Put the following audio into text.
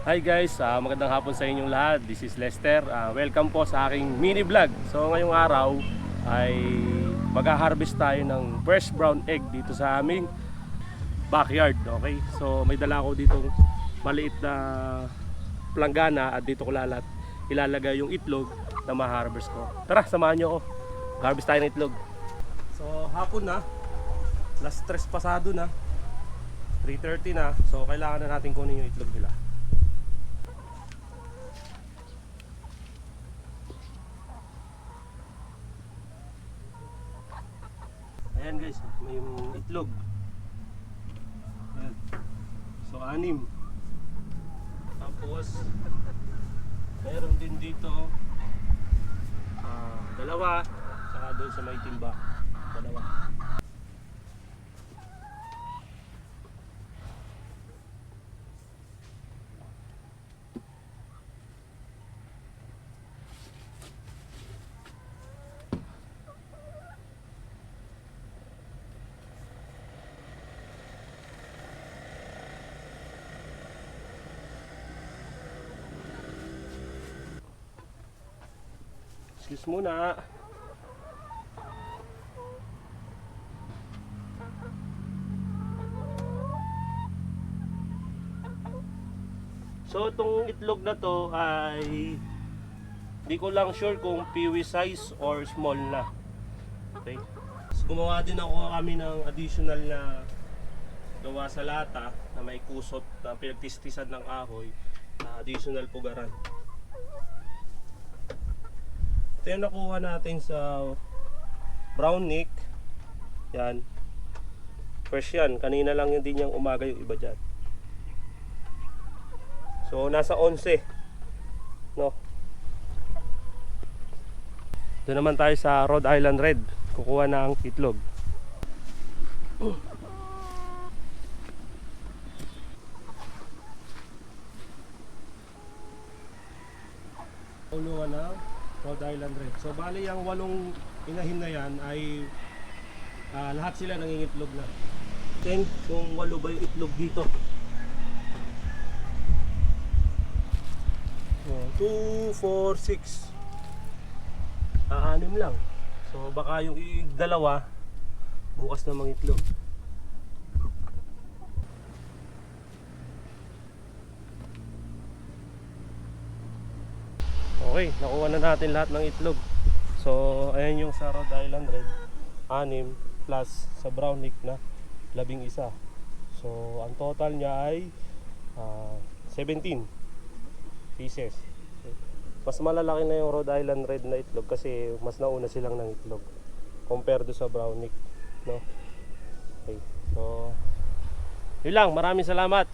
Hi guys, magandang hapon sa inyong lahat. This is Lester. Welcome po sa aking mini vlog. So ngayong araw ay mag-harvest tayo ng fresh brown egg dito sa aming backyard. Okay? So may dala ako ditong maliit na planggana at dito ko ilalagay yung itlog na ma-harvest ko. Tara, samahan nyo ako. Harvest tayo ng itlog. So hapon na, last 3 pasado na, 3:30 na. So kailangan na natin kunin yung itlog nila. Ayan guys, may itlog. Ayan. So 6. Tapos meron din dito 2, saka doon sa may timba 2. Excuse muna. So itong itlog na to ay di ko lang sure kung peewee size or small na. Okay. So, gumawa din kami ng additional na gawa sa lata na may kusot na pinagtistisan ng kahoy na additional pugaran. Ito yung nakuha natin sa brown neck. Yan. Fresh yan. Kanina lang yun din yung umaga yung iba dyan. So nasa 11. No? Doon naman tayo sa Rhode Island Red. Kukuha ng itlog. Kulungan na Rhode Island Red. So bali yung 8 inahin na yan ay lahat sila nangingitlog na. Then kung 8 ba yung itlog dito? 2, 4, 6. 6 lang. So baka yung 2 bukas na mangitlog. Okay, nakuha na natin lahat ng itlog. So, ayan yung sa Rhode Island Red, 6 plus sa brown neck na 11. So, ang total niya ay 17 pieces. Mas malalaki na yung Rhode Island Red na itlog kasi mas nauna silang ng itlog compared do sa brown neck, no? Okay. So, yun lang, maraming salamat.